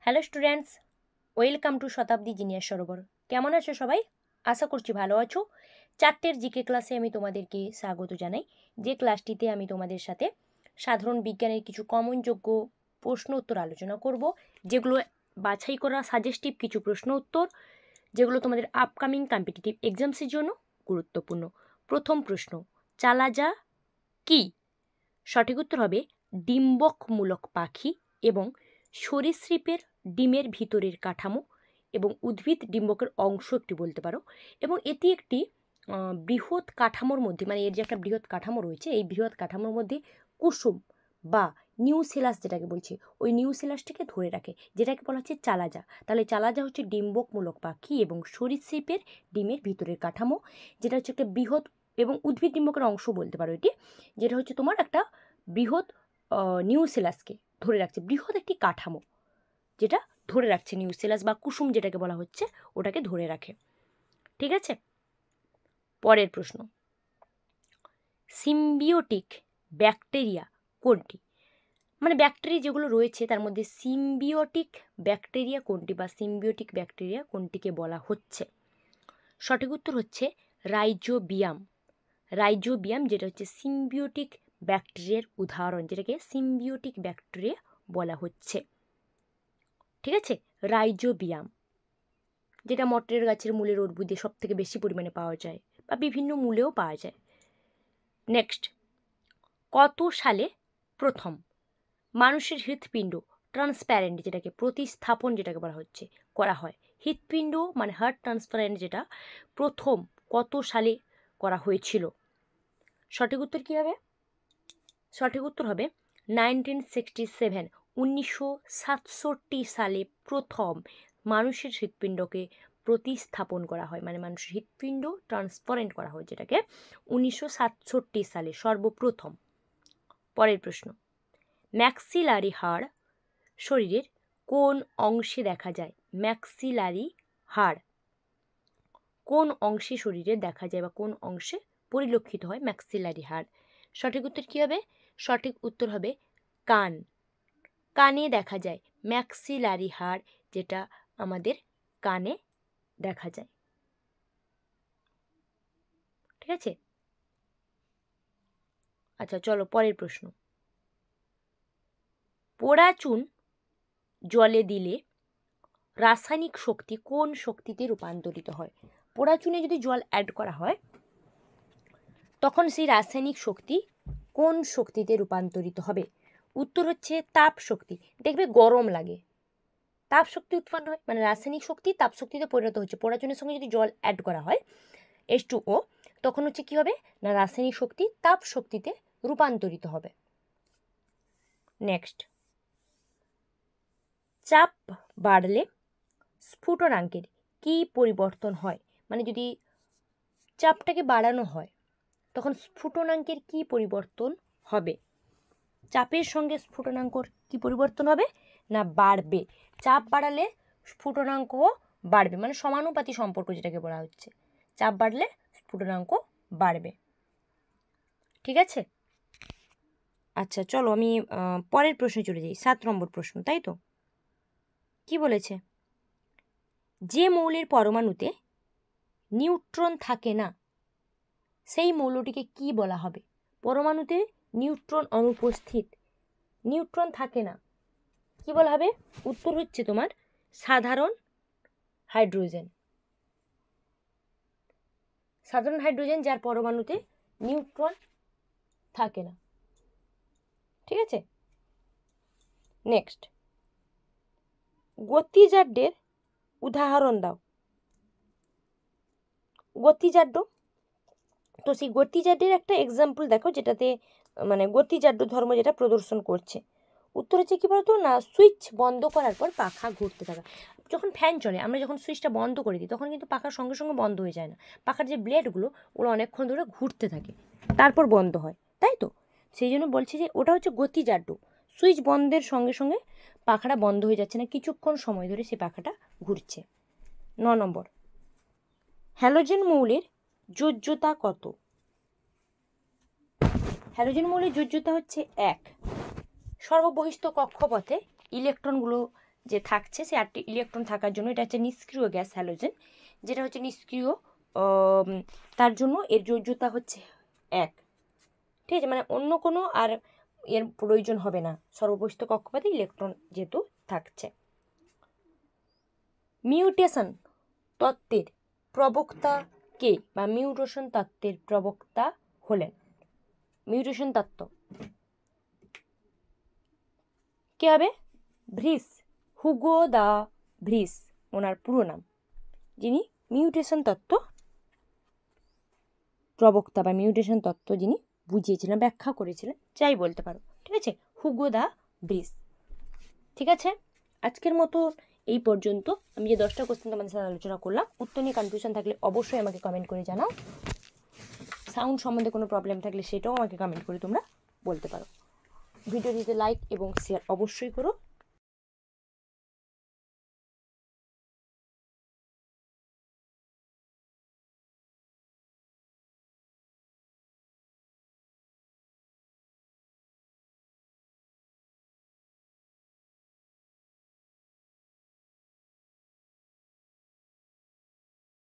Hello students, welcome to Shatabdi genius সরোবর। কেমন আছো সবাই? আশা করছি ভালো আছো। 4টের জিকে ক্লাসে আমি তোমাদেরকে স্বাগত জানাই, যে ক্লাসটিতে আমি তোমাদের সাথে সাধারণ বিজ্ঞানের কিছু কমনযোগ্য প্রশ্ন উত্তর আলোচনা করব, যেগুলো বাছাই করা সাজেস্টিভ কিছু প্রশ্ন উত্তর, যেগুলো তোমাদের আপকামিং কম্পিটিটিভ এক্সামসের জন্য গুরুত্বপূর্ণ। প্রথম প্রশ্ন, চালাজা কি? সঠিক উত্তর হবে ডিম্বকমূলক পাখি এবং সরীসৃপের ডিমের ভিতরের কাঠামো এবং উদ্ভিদ ডিম্বকের অংশ একটি বলতে পারো। এবং এটি একটি বৃহৎ কাঠামোর মধ্যে, মানে এর যে একটা বৃহৎ কাঠামো রয়েছে, এই বৃহৎ কাঠামোর মধ্যে কুসুম বা নিউসেলাস যেটাকে বলছে, ওই নিউসেলাসটিকে ধরে রাখে, যেটাকে বলা হচ্ছে চালাজা। তাহলে চালাজা হচ্ছে ডিম্বকমূলক পাখি এবং সরীসৃপের ডিমের ভিতরের কাঠামো, যেটা হচ্ছে একটা বৃহৎ এবং উদ্ভিদ ডিম্বকের অংশ বলতে পারো এটি, যেটা হচ্ছে তোমার একটা বৃহৎ নিউসেলাসকে ধরে রাখছে, বৃহৎ একটি কাঠামো যেটা ধরে রাখছে নিউসেলাস বা কুসুম যেটাকে বলা হচ্ছে, ওটাকে ধরে রাখে। ঠিক আছে, পরের প্রশ্ন, সিম্বিওটিক ব্যাকটেরিয়া কোনটি? মানে ব্যাকটেরিয়া যেগুলো রয়েছে তার মধ্যে সিম্বিওটিক ব্যাকটেরিয়া কোনটি বা সিম্বিওটিক ব্যাকটেরিয়া কোনটিকে বলা হচ্ছে? সঠিক উত্তর হচ্ছে রাইজোবিয়াম। রাইজোবিয়াম যেটা হচ্ছে সিম্বিওটিক ব্যাকটেরিয়ার উদাহরণ, যেটাকে সিম্বিওটিক ব্যাকটেরিয়া বলা হচ্ছে। ঠিক আছে, রাইজোবিয়াম, যেটা মটরের গাছের মূলের অর্বুদে সব থেকে বেশি পরিমাণে পাওয়া যায় বা বিভিন্ন মূলেও পাওয়া যায়। নেক্সট, কত সালে প্রথম মানুষের হৃৎপিণ্ড ট্রান্সপ্যারেন্ট, যেটাকে প্রতিস্থাপন যেটাকে বলা হচ্ছে, করা হয়? হৃৎপিণ্ড মানে হার্ট ট্রান্সপ্যারেন্ট, যেটা প্রথম কত সালে করা হয়েছিল? সঠিক উত্তর কী হবে? সঠিক উত্তর হবে 1967, 1967 সালে প্রথম মানুষের হৃৎপিণ্ডকে প্রতিস্থাপন করা হয়, মানে মানুষের হৃৎপিণ্ড ট্রান্সপারেন্ট করা হয়, যেটাকে 1967 সালে সর্বপ্রথম। পরের প্রশ্ন, ম্যাক্সিলারি হাড় শরীরের কোন অংশে দেখা যায়? ম্যাক্সিলারি হাড় কোন অংশে শরীরে দেখা যায় বা কোন অংশে পরিলক্ষিত হয় ম্যাক্সিলারি হাড়? সঠিক উত্তর কী হবে? সঠিক উত্তর হবে কান। কানে দেখা যায় ম্যাক্সিলারি হাড়, যেটা আমাদের কানে দেখা যায়। ঠিক আছে, আচ্ছা চলো পরের প্রশ্ন, পোড়া চুন জলে দিলে রাসায়নিক শক্তি কোন শক্তিতে রূপান্তরিত হয়? পোড়া চুনে যদি জল অ্যাড করা হয় তখন সেই রাসায়নিক শক্তি কোন শক্তিতে রূপান্তরিত হবে? উত্তর হচ্ছে তাপ শক্তি। দেখবে গরম লাগে, তাপ শক্তি উৎপন্ন হয়, মানে রাসায়নিক শক্তি তাপ শক্তিতে পরিণত হচ্ছে। পোড়া চুনের সঙ্গে যদি জল অ্যাড করা হয় H2O, তখন হচ্ছে কি হবে না, রাসায়নিক শক্তি তাপ শক্তিতে রূপান্তরিত হবে। নেক্সট, চাপ বাড়লে স্ফুটনাঙ্কের কি পরিবর্তন হয়? মানে যদি চাপটাকে বাড়ানো হয় তখন স্ফুটনাঙ্কের কি পরিবর্তন হবে? চাপের সঙ্গে স্ফুটনাঙ্কর কি পরিবর্তন হবে না বাড়বে। চাপ বাড়ালে স্ফুটনাঙ্কও বাড়বে, মানে সমানুপাতি সম্পর্ক যেটাকে বলা হচ্ছে, চাপ বাড়লে স্ফুটনাঙ্ক বাড়বে। ঠিক আছে, আচ্ছা চলো আমি পরের প্রশ্নে চলে যাই। 7 নম্বর প্রশ্ন, তাই তো? কি বলেছে? যে মৌলের পরমাণুতে নিউট্রন থাকে না সেই মৌলটিকে কি বলা হবে? পরমাণুতে নিউট্রন অনুপস্থিত, নিউট্রন থাকে না, কি বলা হবে? উত্তর হচ্ছে তোমার সাধারণ হাইড্রোজেন। সাধারণ হাইড্রোজেন যার পরমাণুতে নিউট্রন থাকে না। ঠিক আছে, নেক্সট, গতিজাড্যের উদাহরণ দাও। গতিজাড্য, তো সেই গতিজাড্যের একটা এক্সাম্পল দেখো, যেটাতে মানে গতিজাড্য ধর্ম যেটা প্রদর্শন করছে। উত্তর হচ্ছে কি বলতো না, সুইচ বন্ধ করার পর পাখা ঘুরতে থাকা। যখন ফ্যান চলে, আমরা যখন সুইচটা বন্ধ করে দিই তখন কিন্তু পাখার সঙ্গে সঙ্গে বন্ধ হয়ে যায় না, পাখার যে ব্লেডগুলো ওগুলো অনেকক্ষণ ধরে ঘুরতে থাকে, তারপর বন্ধ হয়, তাই তো? সেই জন্য বলছি যে ওটা হচ্ছে গতিজাড্য। সুইচ বন্ধের সঙ্গে সঙ্গে পাখাটা বন্ধ হয়ে যাচ্ছে না, কিছুক্ষণ সময় ধরে সেই পাখাটা ঘুরছে। 9 নম্বর, হ্যালোজেন মৌলের যোজ্যতা কত? হ্যালোজেন মৌলের যোজ্যতা হচ্ছে 1। সর্ববহিস্থ কক্ষপথে ইলেকট্রনগুলো যে থাকছে সেই 8টি ইলেকট্রন থাকার জন্য এটা হচ্ছে নিষ্ক্রিয় গ্যাস হ্যালোজেন, যেটা হচ্ছে নিষ্ক্রিয়, তার জন্য এর যোজ্যতা হচ্ছে 1। ঠিক আছে, মানে অন্য কোনো আর এর প্রয়োজন হবে না, সর্বপরিস্থিত কক্ষপথে ইলেকট্রন যেহেতু থাকছে। মিউটেশন তত্ত্বের প্রবক্তা কে, বা মিউটেশন তত্ত্বের প্রবক্তা হলেন, মিউটেশন তত্ত্ব কে হবে? ভ্রিস, হুগো দা ভ্রিস ওনার পুরো নাম, যিনি মিউটেশন তত্ত্ব প্রবক্তা বা মিউটেশন তত্ত্ব যিনি বুঝিয়েছিলেন, ব্যাখ্যা করেছিলেন, যাই বলতে পারো। ঠিক আছে, হুগো দা ভ্রিস। ঠিক আছে, আজকের মতো এই পর্যন্ত। আমি যে 10টা কোশ্চেন তোমাদের সাথে আলোচনা করলাম, উত্তর নিয়ে কনফিউশন থাকলে অবশ্যই আমাকে কমেন্ট করে জানাও। সাউন্ড সম্বন্ধে কোনো প্রবলেম থাকলে সেটাও আমাকে কমেন্ট করে তোমরা বলতে পারো। ভিডিওটিতে লাইক এবং শেয়ার অবশ্যই করো।